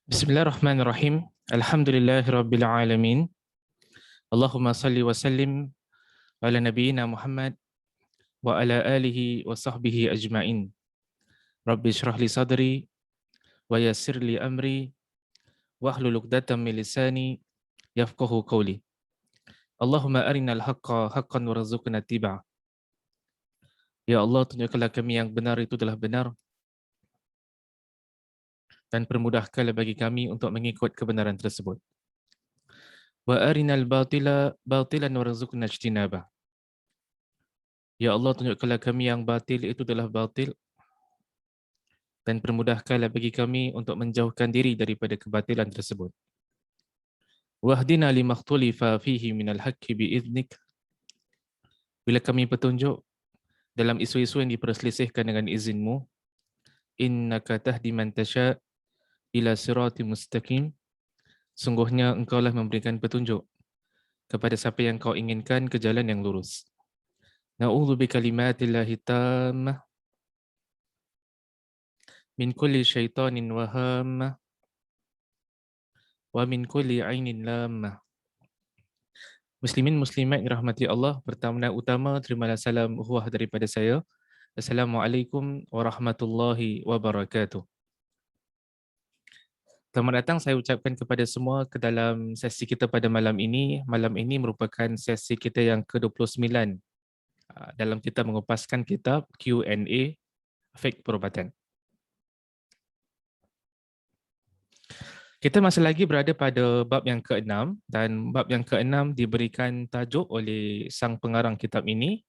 Bismillahirrahmanirrahim. Alhamdulillahirabbil alamin. Allahumma salli wa sallim ala nabiyyina Muhammad wa ala alihi wa sahbihi ajma'in. Rabbi shrah li sadri wa yassir li amri wahlul 'uqdatam min lisani yafqahu qawli. Allahumma arinal haqqa haqqan warzuqna ittiba'ah. Ya Allah, tunjukkanlah kami yang benar itu adalah benar dan permudahkanlah bagi kami untuk mengikut kebenaran tersebut. Wa arinal batila batilan warzuqna ijtinabah. Ya Allah, tunjukkanlah kami yang batil itu adalah batil dan permudahkanlah bagi kami untuk menjauhkan diri daripada kebatilan tersebut. Wahdina limakhtulifa fihi minal haqqi biiznik. Bila kami petunjuk dalam isu-isu yang diperselisihkan dengan izinmu, innaka tahdi man tasha ila sirati mustaqim. Sungguhnya engkaulah memberikan petunjuk kepada siapa yang kau inginkan ke jalan yang lurus. Na'udzu bikalimatillahi tammah min kulli syaitanin wahammah wa min kulli ainin lammah. Muslimin muslimat yang dirahmati Allah, pertama dan utama terimalah salam ukhuwah daripada saya. Assalamualaikum warahmatullahi wabarakatuh. Selamat datang saya ucapkan kepada semua ke dalam sesi kita pada malam ini. Malam ini merupakan sesi kita yang ke-29 dalam kita mengupaskan kitab Q&A Fiqh Perubatan. Kita masih lagi berada pada bab yang ke-6 dan bab yang ke-6 diberikan tajuk oleh sang pengarang kitab ini.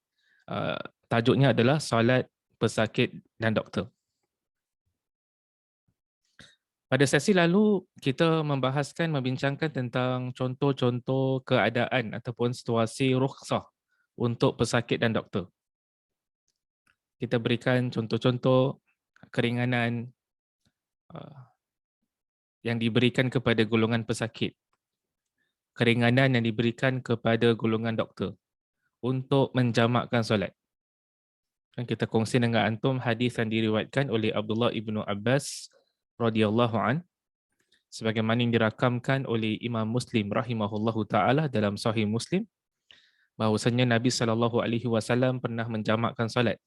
Tajuknya adalah Solat, Pesakit dan Doktor. Pada sesi lalu kita membincangkan tentang contoh-contoh keadaan ataupun situasi rukhsah untuk pesakit dan doktor. Kita berikan contoh-contoh keringanan yang diberikan kepada golongan pesakit, keringanan yang diberikan kepada golongan doktor untuk menjamakkan solat. Dan kita kongsi dengan antum hadis yang diriwayatkan oleh Abdullah ibnu Abbas radhiyallahu an, sebagaimana yang dirakamkan oleh Imam Muslim rahimahullahu taala dalam Sahih Muslim, bahawasanya Nabi SAW pernah menjamakkan solat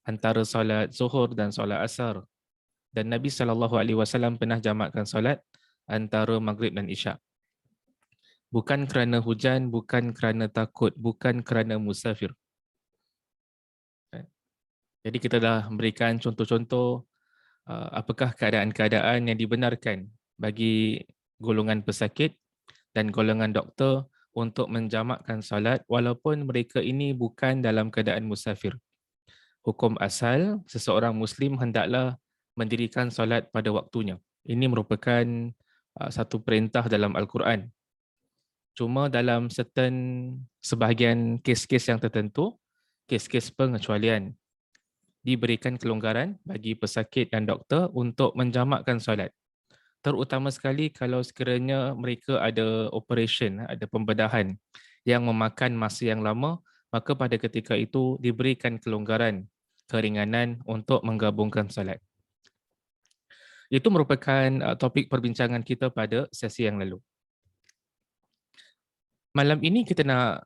antara solat Zuhur dan solat Asar. Dan Nabi SAW pernah jamakkan solat antara Maghrib dan Isyak. Bukan kerana hujan, bukan kerana takut, bukan kerana musafir. Jadi kita dah memberikan contoh-contoh apakah keadaan-keadaan yang dibenarkan bagi golongan pesakit dan golongan doktor untuk menjamakkan solat walaupun mereka ini bukan dalam keadaan musafir. Hukum asal, seseorang Muslim hendaklah mendirikan solat pada waktunya. Ini merupakan satu perintah dalam Al-Quran. Cuma dalam sebahagian kes-kes yang tertentu, kes-kes pengecualian, diberikan kelonggaran bagi pesakit dan doktor untuk menjamakkan solat. Terutama sekali kalau sekiranya mereka ada operation, ada pembedahan yang memakan masa yang lama, maka pada ketika itu diberikan kelonggaran, keringanan untuk menggabungkan solat. Itu merupakan topik perbincangan kita pada sesi yang lalu. Malam ini kita nak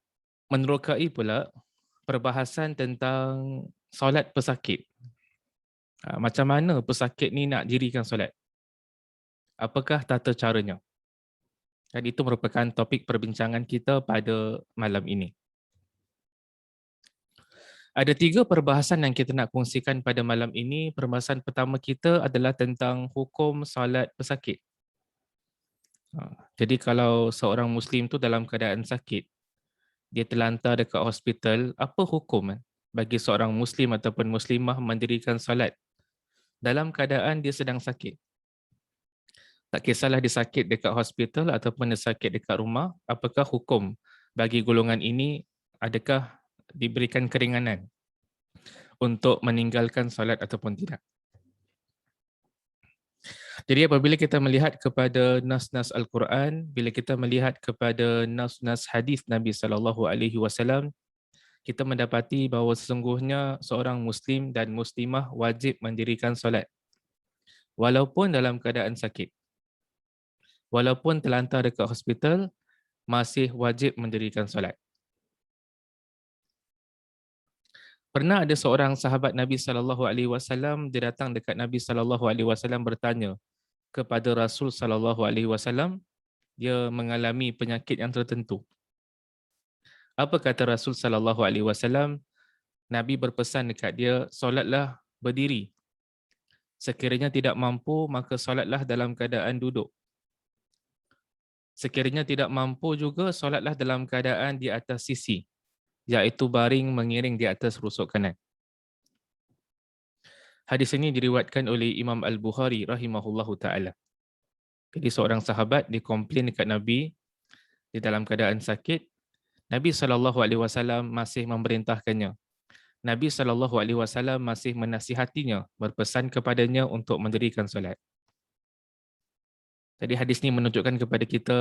menerokai pula perbahasan tentang solat pesakit. Macam mana pesakit ni nak dirikan solat? Apakah tata caranya? Dan itu merupakan topik perbincangan kita pada malam ini. Ada 3 perbahasan yang kita nak kongsikan pada malam ini. Perbahasan pertama kita adalah tentang hukum solat pesakit. Jadi kalau seorang Muslim tu dalam keadaan sakit, dia terlantar dekat hospital, apa hukum bagi seorang Muslim ataupun Muslimah mendirikan solat dalam keadaan dia sedang sakit? Tak kisahlah dia sakit dekat hospital ataupun dia sakit dekat rumah, apakah hukum bagi golongan ini? Adakah diberikan keringanan untuk meninggalkan solat ataupun tidak? Jadi apabila kita melihat kepada nas-nas Al-Quran, bila kita melihat kepada nas-nas hadis Nabi SAW, kita mendapati bahawa sesungguhnya seorang Muslim dan Muslimah wajib mendirikan solat walaupun dalam keadaan sakit. walaupun terlantar dekat hospital, masih wajib mendirikan solat. Pernah ada seorang sahabat Nabi SAW, dia datang dekat Nabi SAW bertanya kepada Rasul SAW, dia mengalami penyakit yang tertentu. Apa kata Rasul SAW? Nabi berpesan dekat dia, solatlah berdiri. Sekiranya tidak mampu, maka solatlah dalam keadaan duduk. Sekiranya tidak mampu juga, solatlah dalam keadaan di atas sisi, iaitu baring mengiring di atas rusuk kanan. Hadis ini diriwayatkan oleh Imam Al-Bukhari rahimahullahu ta'ala. Jadi seorang sahabat dikomplain dekat Nabi di dalam keadaan sakit. Nabi SAW masih memerintahkannya. Nabi SAW masih menasihatinya, berpesan kepadanya untuk mendirikan solat. Jadi hadis ini menunjukkan kepada kita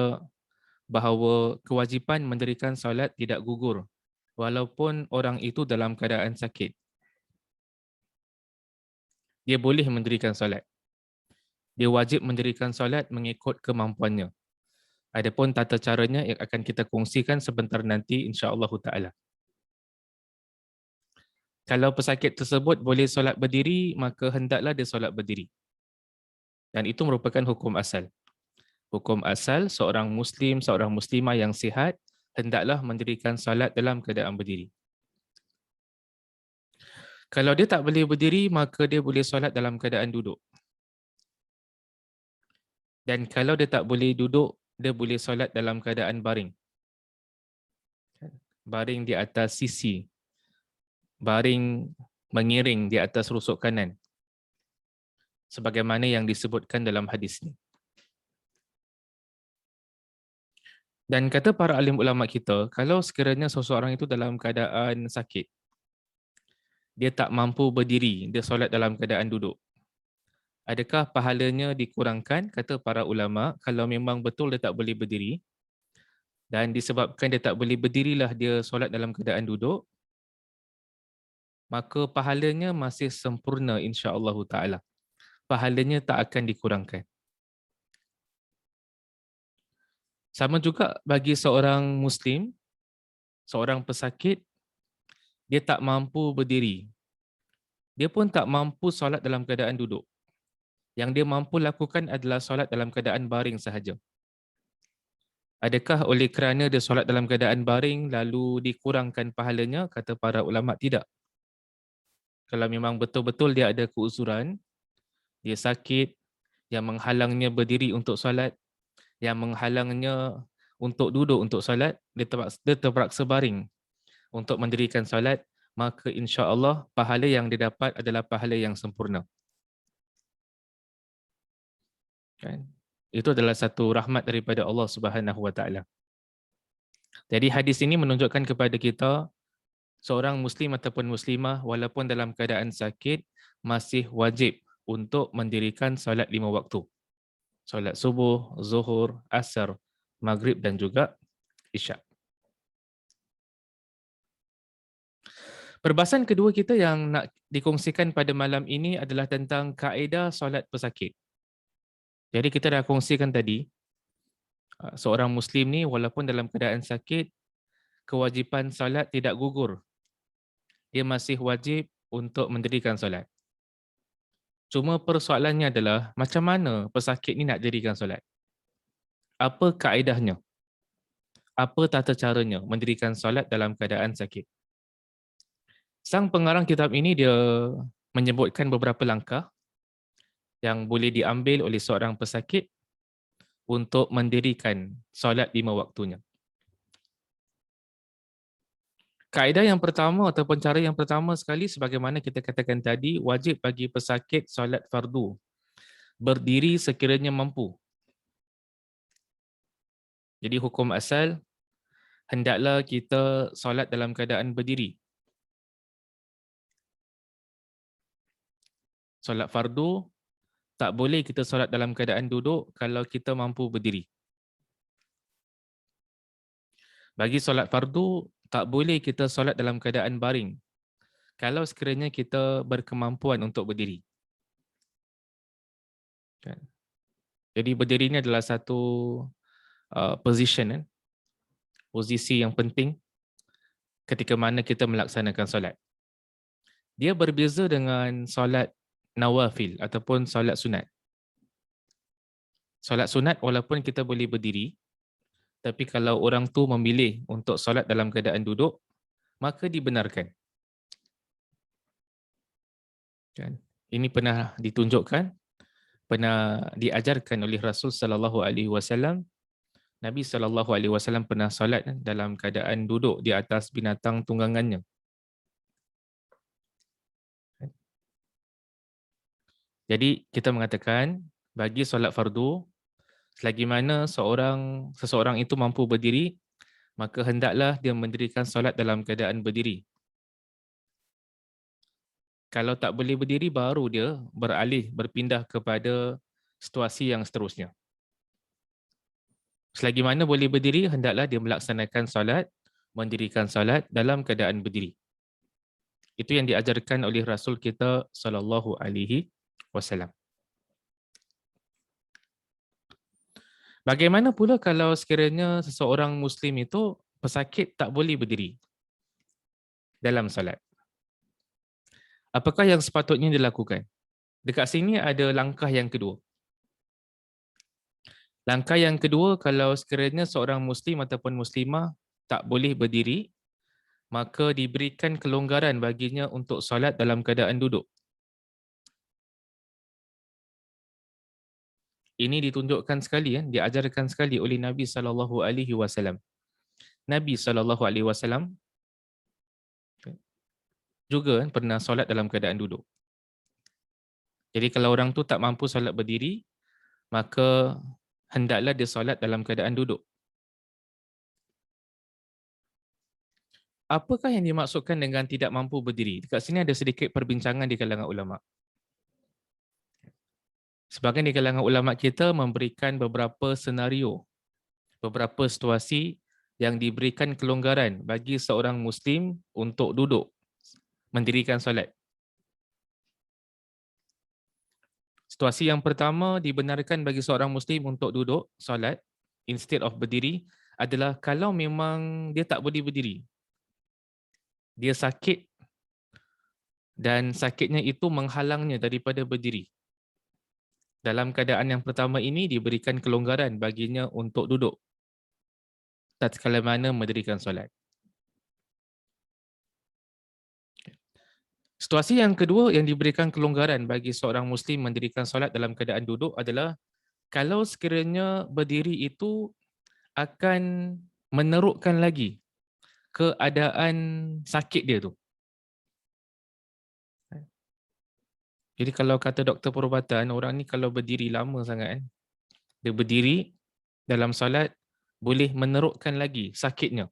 bahawa kewajipan mendirikan solat tidak gugur walaupun orang itu dalam keadaan sakit. Dia boleh mendirikan solat. Dia wajib mendirikan solat mengikut kemampuannya. Adapun tata caranya yang akan kita kongsikan sebentar nanti insya-Allah taala. Kalau pesakit tersebut boleh solat berdiri, maka hendaklah dia solat berdiri. Dan itu merupakan hukum asal. Hukum asal seorang Muslim, seorang Muslimah yang sihat, hendaklah mendirikan solat dalam keadaan berdiri. Kalau dia tak boleh berdiri, maka dia boleh solat dalam keadaan duduk. Dan kalau dia tak boleh duduk, dia boleh solat dalam keadaan baring. Baring di atas sisi. Baring mengiring di atas rusuk kanan. Sebagaimana yang disebutkan dalam hadis ini. Dan kata para alim ulama kita, kalau sekiranya seseorang itu dalam keadaan sakit, dia tak mampu berdiri, dia solat dalam keadaan duduk. Adakah pahalanya dikurangkan? Kata para ulama, kalau memang betul dia tak boleh berdiri, dan disebabkan dia tak boleh berdirilah dia solat dalam keadaan duduk, maka pahalanya masih sempurna insya-Allah taala. Pahalanya tak akan dikurangkan. Sama juga bagi seorang Muslim, seorang pesakit, dia tak mampu berdiri. Dia pun tak mampu solat dalam keadaan duduk. Yang dia mampu lakukan adalah solat dalam keadaan baring sahaja. Adakah oleh kerana dia solat dalam keadaan baring lalu dikurangkan pahalanya? Kata para ulama, tidak. Kalau memang betul-betul dia ada keuzuran, dia sakit, yang menghalangnya berdiri untuk solat, yang menghalangnya untuk duduk untuk solat, dia terpaksa baring untuk mendirikan solat, maka insya-Allah pahala yang dia dapat adalah pahala yang sempurna. Kan? Itu adalah satu rahmat daripada Allah Subhanahu Wa Taala. Jadi hadis ini menunjukkan kepada kita seorang Muslim ataupun Muslimah walaupun dalam keadaan sakit masih wajib untuk mendirikan solat 5 waktu. Solat subuh, zuhur, asar, maghrib dan juga isyak. Perbahasan kedua kita yang nak dikongsikan pada malam ini adalah tentang kaedah solat pesakit. Jadi kita dah kongsikan tadi, seorang Muslim ni walaupun dalam keadaan sakit, kewajipan solat tidak gugur. Dia masih wajib untuk mendirikan solat. Cuma persoalannya adalah macam mana pesakit ni nak dirikan solat? Apa kaedahnya? Apa tata caranya mendirikan solat dalam keadaan sakit? Sang pengarang kitab ini dia menyebutkan beberapa langkah yang boleh diambil oleh seorang pesakit untuk mendirikan solat 5 waktunya. Kaedah yang pertama ataupun cara yang pertama sekali sebagaimana kita katakan tadi, wajib bagi pesakit solat fardu. Berdiri sekiranya mampu. Jadi hukum asal, hendaklah kita solat dalam keadaan berdiri. Solat fardu, tak boleh kita solat dalam keadaan duduk kalau kita mampu berdiri. Bagi solat fardu, tak boleh kita solat dalam keadaan baring kalau sekiranya kita berkemampuan untuk berdiri. Jadi berdiri ini adalah satu posisi yang penting ketika mana kita melaksanakan solat. Dia berbeza dengan solat nawafil ataupun solat sunat. Solat sunat walaupun kita boleh berdiri, tapi kalau orang tu memilih untuk solat dalam keadaan duduk, maka dibenarkan. Kan? Ini pernah ditunjukkan, pernah diajarkan oleh Rasul sallallahu alaihi wasallam. Nabi sallallahu alaihi wasallam pernah solat dalam keadaan duduk di atas binatang tunggangannya. Jadi kita mengatakan bagi solat fardu, selagi mana seseorang itu mampu berdiri, maka hendaklah dia mendirikan solat dalam keadaan berdiri. Kalau tak boleh berdiri, baru dia berpindah kepada situasi yang seterusnya. Selagi mana boleh berdiri, hendaklah dia melaksanakan solat, mendirikan solat dalam keadaan berdiri. Itu yang diajarkan oleh Rasul kita sallallahu alaihi wasallam. Bagaimana pula kalau sekiranya seseorang Muslim itu pesakit tak boleh berdiri dalam solat? Apakah yang sepatutnya dilakukan? Dekat sini ada langkah yang kedua. Langkah yang kedua, kalau sekiranya seorang Muslim ataupun Muslimah tak boleh berdiri, maka diberikan kelonggaran baginya untuk solat dalam keadaan duduk. Ini ditunjukkan sekali, diajarkan sekali oleh Nabi SAW. Nabi SAW juga pernah solat dalam keadaan duduk. Jadi kalau orang tu tak mampu solat berdiri, maka hendaklah dia solat dalam keadaan duduk. Apakah yang dimaksudkan dengan tidak mampu berdiri? Dekat sini ada sedikit perbincangan di kalangan ulama. Sebahagian di kalangan ulama kita memberikan beberapa senario, beberapa situasi yang diberikan kelonggaran bagi seorang Muslim untuk duduk, mendirikan solat. Situasi yang pertama, dibenarkan bagi seorang Muslim untuk duduk solat instead of berdiri adalah kalau memang dia tak boleh berdiri. Dia sakit dan sakitnya itu menghalangnya daripada berdiri. Dalam keadaan yang pertama ini diberikan kelonggaran baginya untuk duduk tatkala mana mendirikan solat. Situasi yang kedua yang diberikan kelonggaran bagi seorang Muslim mendirikan solat dalam keadaan duduk adalah kalau sekiranya berdiri itu akan menerukkan lagi keadaan sakit dia tu. Jadi kalau kata doktor perubatan, orang ni kalau berdiri lama sangat, dia berdiri dalam solat boleh menerukkan lagi sakitnya.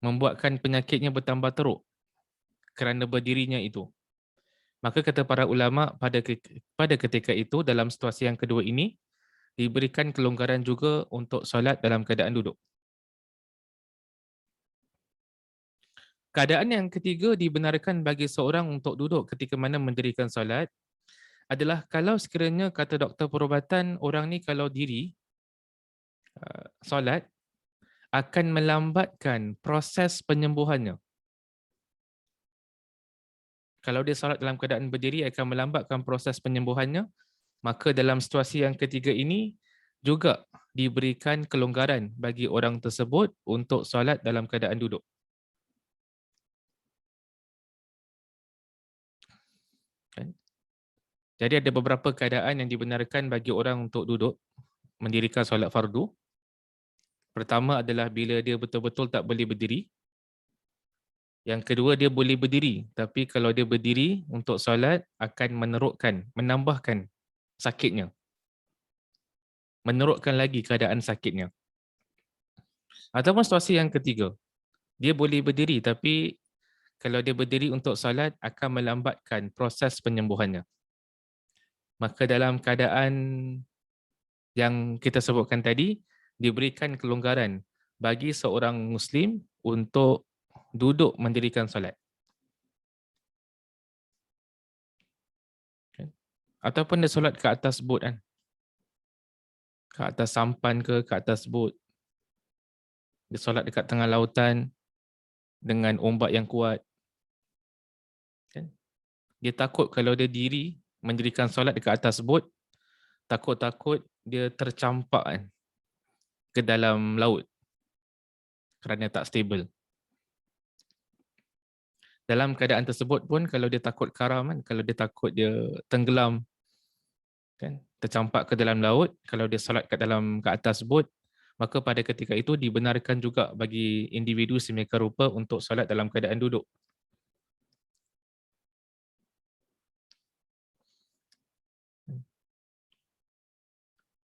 Membuatkan penyakitnya bertambah teruk kerana berdirinya itu. Maka kata para ulama pada ketika itu dalam situasi yang kedua ini diberikan kelonggaran juga untuk solat dalam keadaan duduk. Keadaan yang ketiga dibenarkan bagi seorang untuk duduk ketika mana mendirikan solat adalah kalau sekiranya kata doktor perubatan orang ni kalau diri solat akan melambatkan proses penyembuhannya. Kalau dia solat dalam keadaan berdiri akan melambatkan proses penyembuhannya, maka dalam situasi yang ketiga ini juga diberikan kelonggaran bagi orang tersebut untuk solat dalam keadaan duduk. Jadi ada beberapa keadaan yang dibenarkan bagi orang untuk duduk mendirikan solat fardu. Pertama adalah bila dia betul-betul tak boleh berdiri. Yang kedua, dia boleh berdiri, tapi kalau dia berdiri untuk solat akan menambahkan sakitnya. Menerukkan lagi keadaan sakitnya. Ataupun situasi yang ketiga, dia boleh berdiri tapi kalau dia berdiri untuk solat akan melambatkan proses penyembuhannya. Maka dalam keadaan yang kita sebutkan tadi, diberikan kelonggaran bagi seorang Muslim untuk duduk mendirikan solat. Ataupun dia solat ke atas bot kan. Ke atas sampan ke atas bot. Dia solat dekat tengah lautan dengan ombak yang kuat. Kan? Dia takut kalau dia mendirikan solat dekat atas bot, takut-takut dia tercampak kan, ke dalam laut kerana tak stable. Dalam keadaan tersebut pun kalau dia takut karam kan, kalau dia takut dia tenggelam kan, tercampak ke dalam laut, kalau dia solat ke atas bot, maka pada ketika itu dibenarkan juga bagi individu sedemikian rupa untuk solat dalam keadaan duduk.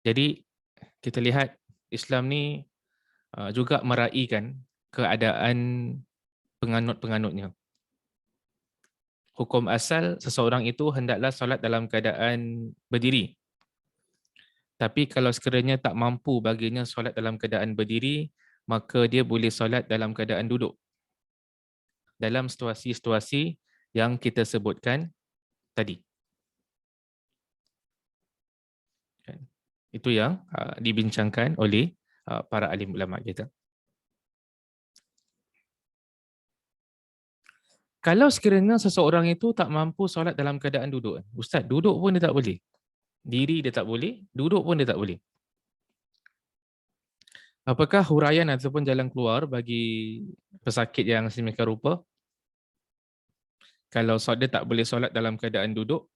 Jadi kita lihat Islam ni juga meraihkan keadaan penganut-penganutnya. Hukum asal seseorang itu hendaklah solat dalam keadaan berdiri. Tapi kalau sekiranya tak mampu baginya solat dalam keadaan berdiri, maka dia boleh solat dalam keadaan duduk. Dalam situasi-situasi yang kita sebutkan tadi. Itu yang dibincangkan oleh para alim ulama kita. Kalau sekiranya seseorang itu tak mampu solat dalam keadaan duduk, Ustaz, duduk pun dia tak boleh. Diri dia tak boleh, duduk pun dia tak boleh. Apakah huraian ataupun jalan keluar bagi pesakit yang sedemikian rupa? Kalau dia tak boleh solat dalam keadaan duduk,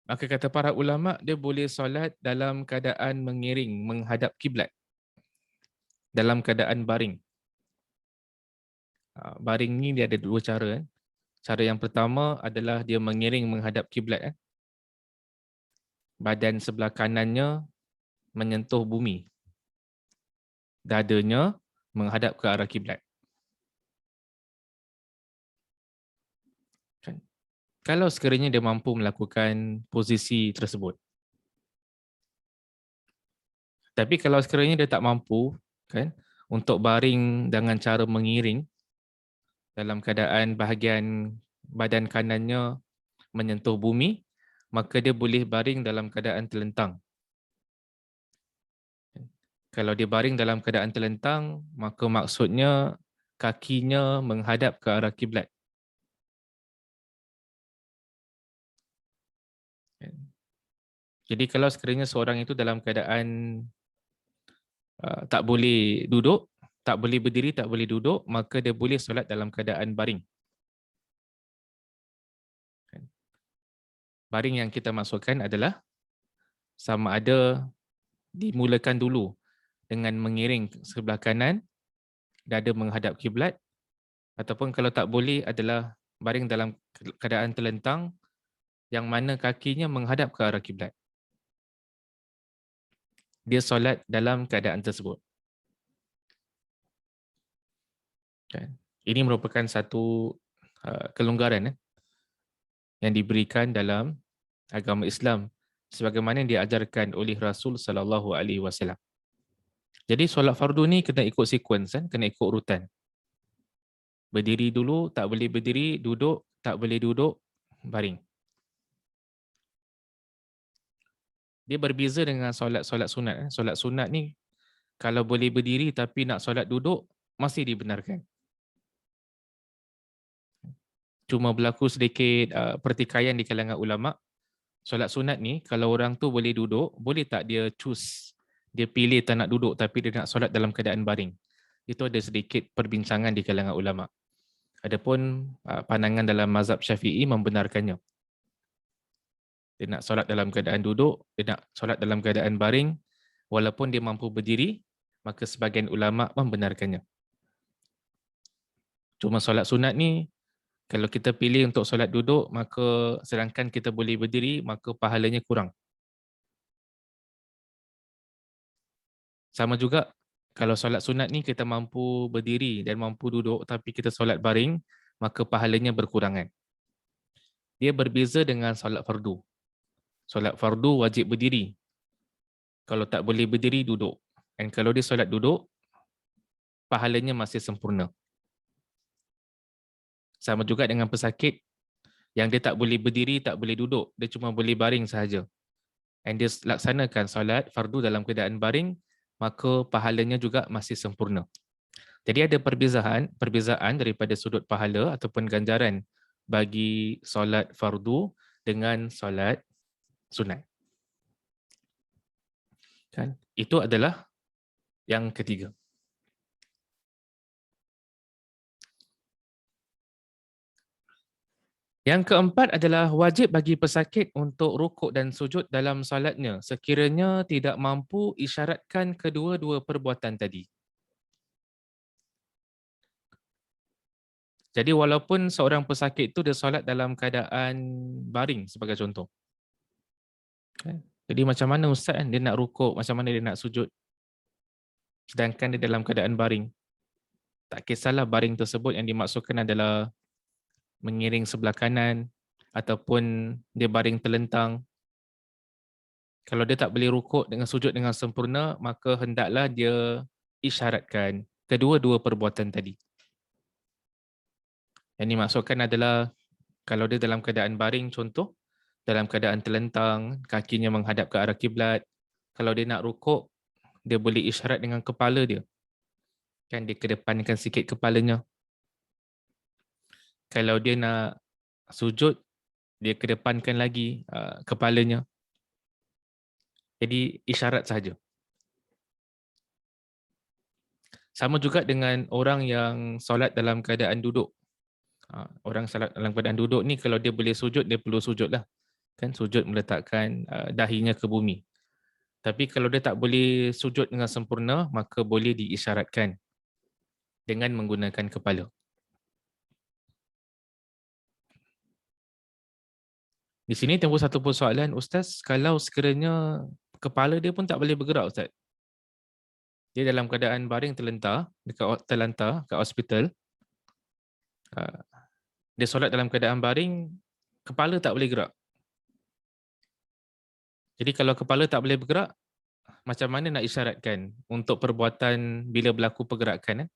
maka kata para ulama, dia boleh solat dalam keadaan mengiring, menghadap kiblat. Dalam keadaan baring. Baring ni dia ada dua cara. Cara yang pertama adalah dia mengiring menghadap kiblat. Badan sebelah kanannya menyentuh bumi. Dadanya menghadap ke arah kiblat. Kalau sekiranya dia mampu melakukan posisi tersebut. Tapi kalau sekiranya dia tak mampu kan, untuk baring dengan cara mengiring dalam keadaan bahagian badan kanannya menyentuh bumi, maka dia boleh baring dalam keadaan terlentang. Kalau dia baring dalam keadaan terlentang, maka maksudnya kakinya menghadap ke arah kiblat. Jadi kalau sekiranya seorang itu dalam keadaan tak boleh duduk, tak boleh berdiri, tak boleh duduk, maka dia boleh solat dalam keadaan baring. Baring yang kita maksudkan adalah sama ada dimulakan dulu dengan mengiring sebelah kanan, dada menghadap kiblat, ataupun kalau tak boleh adalah baring dalam keadaan terlentang yang mana kakinya menghadap ke arah kiblat. Dia solat dalam keadaan tersebut. Ini merupakan satu kelonggaran yang diberikan dalam agama Islam sebagaimana yang diajarkan oleh Rasul sallallahu alaihi wasallam. Jadi solat fardu ni kena ikut sequence kan, kena ikut urutan. Berdiri dulu, tak boleh berdiri, duduk, tak boleh duduk, baring. Dia berbeza dengan solat-solat sunat. Solat sunat ni kalau boleh berdiri tapi nak solat duduk masih dibenarkan. Cuma berlaku sedikit pertikaian di kalangan ulama. Solat sunat ni kalau orang tu boleh duduk, boleh tak dia choose, dia pilih tak nak duduk tapi dia nak solat dalam keadaan baring. Itu ada sedikit perbincangan di kalangan ulama. Adapun pandangan dalam mazhab Syafi'i membenarkannya. Dia nak solat dalam keadaan duduk, dia nak solat dalam keadaan baring, walaupun dia mampu berdiri, maka sebagian ulama membenarkannya. Cuma solat sunat ni, kalau kita pilih untuk solat duduk, maka sedangkan kita boleh berdiri, maka pahalanya kurang. Sama juga, kalau solat sunat ni kita mampu berdiri dan mampu duduk, tapi kita solat baring, maka pahalanya berkurangan. Dia berbeza dengan solat fardu. Solat fardu wajib berdiri. Kalau tak boleh berdiri, duduk. Dan kalau dia solat duduk, pahalanya masih sempurna. Sama juga dengan pesakit. yang dia tak boleh berdiri, tak boleh duduk, dia cuma boleh baring sahaja. Dan dia laksanakan solat fardu dalam keadaan baring, maka pahalanya juga masih sempurna. Jadi ada perbezaan daripada sudut pahala ataupun ganjaran bagi solat fardu dengan solat sunat. Kan? Itu adalah yang ketiga. Yang keempat adalah wajib bagi pesakit untuk rukuk dan sujud dalam solatnya sekiranya tidak mampu isyaratkan kedua-dua perbuatan tadi. Jadi walaupun seorang pesakit itu dia solat dalam keadaan baring sebagai contoh. Kan? Jadi macam mana ustaz kan dia nak rukuk, macam mana dia nak sujud sedangkan dia dalam keadaan baring. Tak kisahlah baring tersebut yang dimaksudkan adalah mengiring sebelah kanan ataupun dia baring terlentang. Kalau dia tak boleh rukuk dengan sujud dengan sempurna, maka hendaklah dia isyaratkan kedua-dua perbuatan tadi. Yang dimaksudkan adalah kalau dia dalam keadaan baring, contoh, dalam keadaan terlentang, kakinya menghadap ke arah kiblat, kalau dia nak rukuk, dia boleh isyarat dengan kepala dia. Kan dia kedepankan sikit kepalanya. Kalau dia nak sujud, dia kedepankan lagi kepalanya. Jadi isyarat sahaja. Sama juga dengan orang yang solat dalam keadaan duduk. Orang solat dalam keadaan duduk ni kalau dia boleh sujud, dia perlu sujud lah. Kan sujud meletakkan dahinya ke bumi. Tapi kalau dia tak boleh sujud dengan sempurna, maka boleh diisyaratkan dengan menggunakan kepala. Di sini timbul satu persoalan, Ustaz, kalau sekiranya kepala dia pun tak boleh bergerak, Ustaz. Dia dalam keadaan baring terlantar kat hospital. Dia solat dalam keadaan baring, kepala tak boleh gerak. Jadi kalau kepala tak boleh bergerak, macam mana nak isyaratkan untuk perbuatan bila berlaku pergerakan,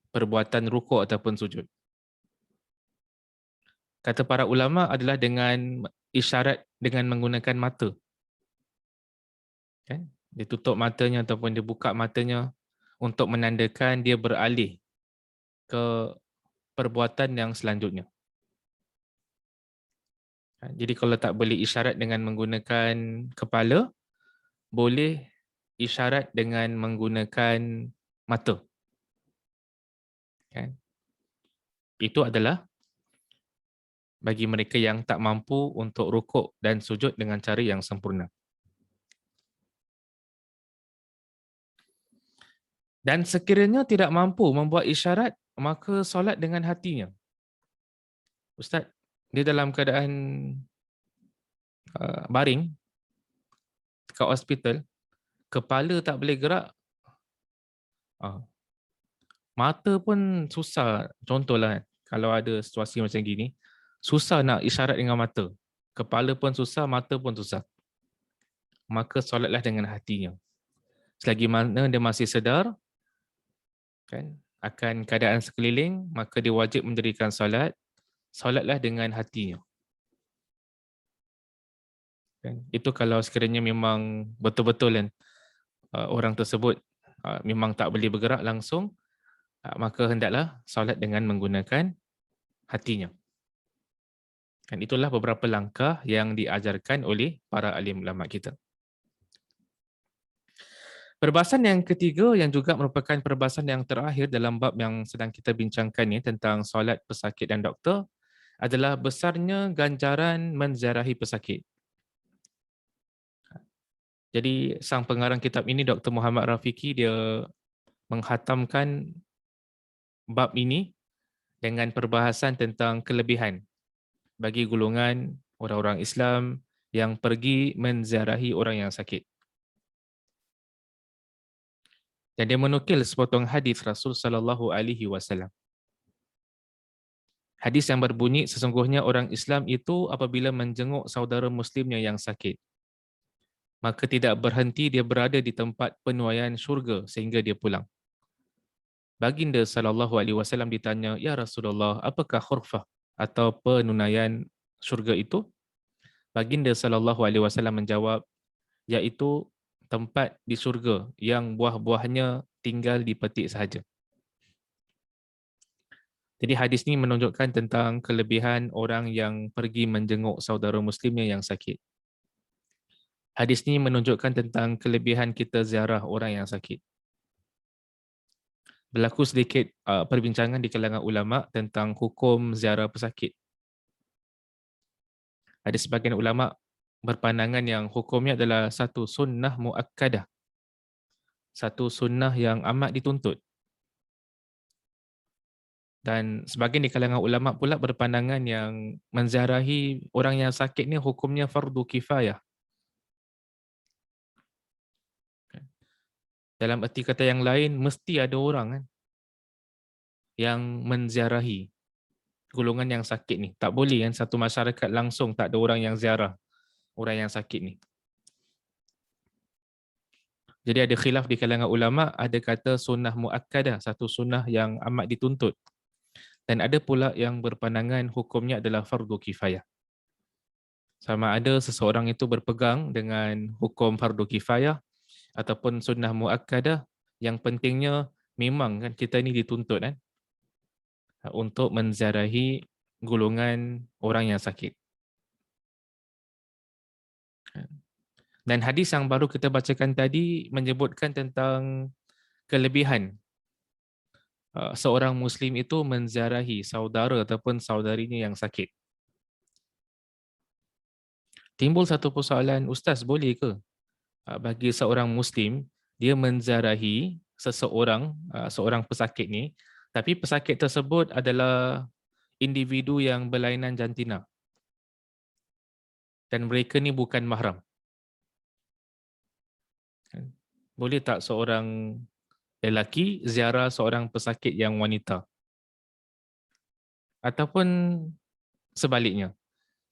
perbuatan rukuk ataupun sujud? Kata para ulama adalah dengan isyarat dengan menggunakan mata. Kan? Dia tutup matanya ataupun dia buka matanya untuk menandakan dia beralih ke perbuatan yang selanjutnya. Jadi kalau tak boleh isyarat dengan menggunakan kepala, boleh isyarat dengan menggunakan mata. Kan? Itu adalah bagi mereka yang tak mampu untuk rukuk dan sujud dengan cara yang sempurna. Dan sekiranya tidak mampu membuat isyarat, maka solat dengan hatinya. Ustaz, dia dalam keadaan baring kat hospital, kepala tak boleh gerak, mata pun susah. Contohlah, kalau ada situasi macam gini, susah nak isyarat dengan mata. Kepala pun susah, mata pun susah. Maka solatlah dengan hatinya. Selagi mana dia masih sedar kan, akan keadaan sekeliling, maka dia wajib mendirikan solat. Solatlah dengan hatinya. Kan? Itu kalau sekiranya memang betul-betul kan, orang tersebut memang tak boleh bergerak langsung, maka hendaklah solat dengan menggunakan hatinya. Dan itulah beberapa langkah yang diajarkan oleh para alim ulama kita. Perbahasan yang ketiga yang juga merupakan perbahasan yang terakhir dalam bab yang sedang kita bincangkan ni tentang solat pesakit dan doktor adalah besarnya ganjaran menziarahi pesakit. Jadi sang pengarang kitab ini Dr. Muhammad Rafiqi dia menghatamkan bab ini dengan perbahasan tentang kelebihan bagi golongan orang-orang Islam yang pergi menziarahi orang yang sakit. Dan dia menukil sepotong hadis Rasul sallallahu alaihi wasallam. Hadis yang berbunyi sesungguhnya orang Islam itu apabila menjenguk saudara muslimnya yang sakit, maka tidak berhenti dia berada di tempat penuaian syurga sehingga dia pulang. Baginda sallallahu alaihi wasallam ditanya, "Ya Rasulullah, apakah khurfah atau penunaian syurga itu? Baginda sallallahu alaihi wasallam menjawab, iaitu tempat di syurga yang buah-buahnya tinggal dipetik sahaja. Jadi hadis ini menunjukkan tentang kelebihan orang yang pergi menjenguk saudara muslimnya yang sakit. Hadis ini menunjukkan tentang kelebihan kita ziarah orang yang sakit. Berlaku sedikit perbincangan di kalangan ulama tentang hukum ziarah pesakit. Ada sebagian ulama berpandangan yang hukumnya adalah satu sunnah muakkadah. Satu sunnah yang amat dituntut. Dan sebagian di kalangan ulama pula berpandangan yang menziarahi orang yang sakit ni hukumnya fardu kifayah. Dalam erti kata yang lain, mesti ada orang kan yang menziarahi golongan yang sakit ni. Tak boleh kan satu masyarakat langsung tak ada orang yang ziarah orang yang sakit ni. Jadi ada khilaf di kalangan ulama, ada kata sunnah muakkadah, satu sunnah yang amat dituntut. Dan ada pula yang berpandangan hukumnya adalah fardu kifayah. Sama ada seseorang itu berpegang dengan hukum fardu kifayah ataupun sunnah muakkadah, yang pentingnya memang kan kita ni dituntut kan untuk menziarahi golongan orang yang sakit. Dan hadis yang baru kita bacakan tadi menyebutkan tentang kelebihan seorang Muslim itu menziarahi saudara ataupun saudarinya yang sakit. Timbul satu persoalan, Ustaz, boleh ke bagi seorang Muslim dia menziarahi seseorang, seorang pesakit ni, tapi pesakit tersebut adalah individu yang berlainan jantina dan mereka ni bukan mahram? Boleh tak seorang lelaki ziarah seorang pesakit yang wanita? Ataupun sebaliknya,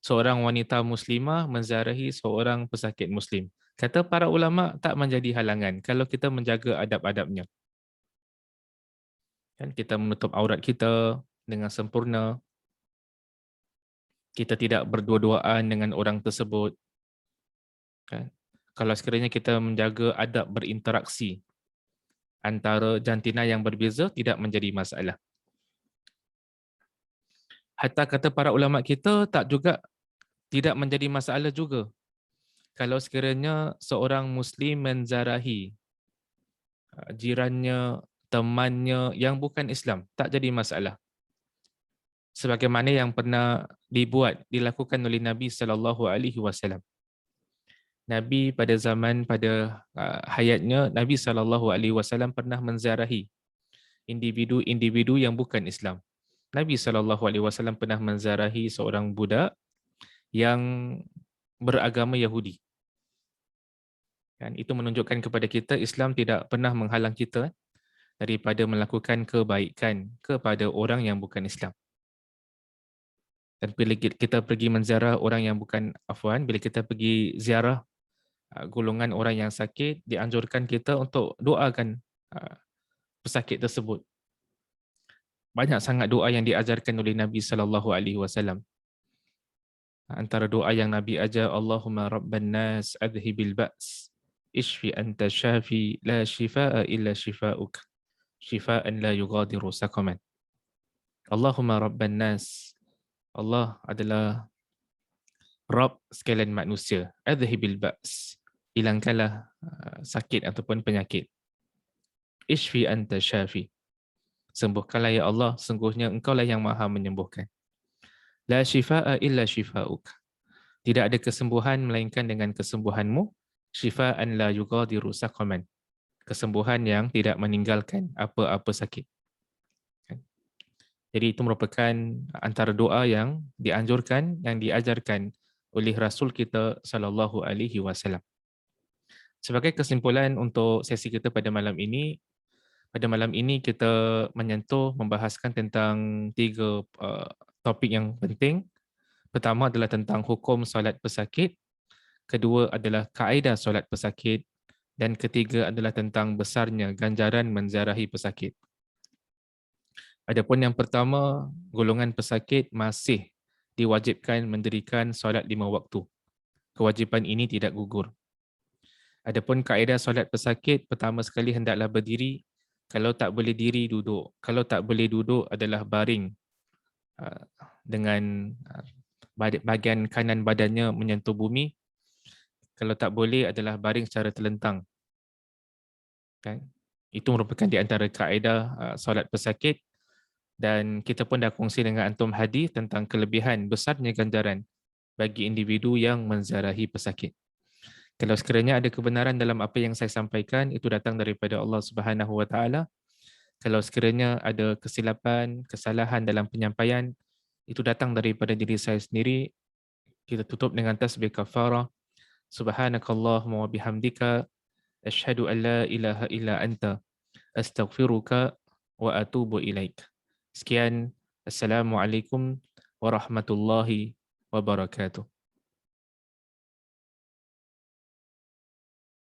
seorang wanita muslimah menziarahi seorang pesakit muslim. Kata para ulama tak menjadi halangan kalau kita menjaga adab-adabnya. Kan kita menutup aurat kita dengan sempurna. Kita tidak berdua-duaan dengan orang tersebut. Kan? Kalau sekiranya kita menjaga adab berinteraksi antara jantina yang berbeza, tidak menjadi masalah. Hatta kata para ulama kita tidak menjadi masalah juga kalau sekiranya seorang Muslim menziarahi jirannya, temannya yang bukan Islam, tak jadi masalah. Sebagaimana yang pernah dilakukan oleh Nabi SAW. Nabi pada hayatnya, Nabi SAW pernah menziarahi individu-individu yang bukan Islam. Nabi SAW pernah menziarahi seorang budak yang beragama Yahudi. Dan itu menunjukkan kepada kita Islam tidak pernah menghalang kita daripada melakukan kebaikan kepada orang yang bukan Islam. Dan bila kita pergi menziarah orang yang bila kita pergi ziarah golongan orang yang sakit, dianjurkan kita untuk doakan pesakit tersebut. Banyak sangat doa yang diajarkan oleh Nabi SAW. Antara doa yang Nabi ajar, Allahumma rabban nas adhibil ba's, ishfi anta syafi, la shifaa illa shifa'uk, shifaan la yughadiru saqaman. Allahumma rabban nas, Allah adalah Rabb sekalian manusia. Adhibil ba's, hilangkanlah sakit ataupun penyakit. Ishfi anta syafi, sembuhkanlah ya Allah, sungguhnya engkaulah yang maha menyembuhkan. La shifaa illa shifa'uk, tidak ada kesembuhan melainkan dengan kesembuhanmu. Shifaan la yughadiru saqaman, kesembuhan yang tidak meninggalkan apa-apa sakit. Jadi itu merupakan antara doa yang dianjurkan, yang diajarkan oleh Rasul kita SAW. Sebagai kesimpulan untuk sesi kita pada malam ini kita membahaskan tentang 3 topik yang penting. Pertama adalah tentang hukum solat pesakit, kedua adalah kaedah solat pesakit, dan ketiga adalah tentang besarnya ganjaran menziarahi pesakit. Adapun yang pertama, golongan pesakit masih diwajibkan mendirikan solat 5 waktu. Kewajipan ini tidak gugur. Adapun kaedah solat pesakit, pertama sekali hendaklah berdiri. Kalau tak boleh diri, duduk. Kalau tak boleh duduk adalah baring dengan bahagian kanan badannya menyentuh bumi. Kalau tak boleh adalah baring secara terlentang. Kan? Itu merupakan di antara kaedah solat pesakit. Dan kita pun dah kongsi dengan antum hadis tentang kelebihan besarnya ganjaran bagi individu yang menziarahi pesakit. Kalau sekiranya ada kebenaran dalam apa yang saya sampaikan, itu datang daripada Allah Subhanahu Wa Taala. Kalau sekiranya ada kesilapan, kesalahan dalam penyampaian, itu datang daripada diri saya sendiri. Kita tutup dengan tasbih kafarah. Subhanakallahumma wa bihamdika asyhadu an la ilaha illa anta astaghfiruka wa atubu ilaik. Sekian, Assalamualaikum warahmatullahi wabarakatuh.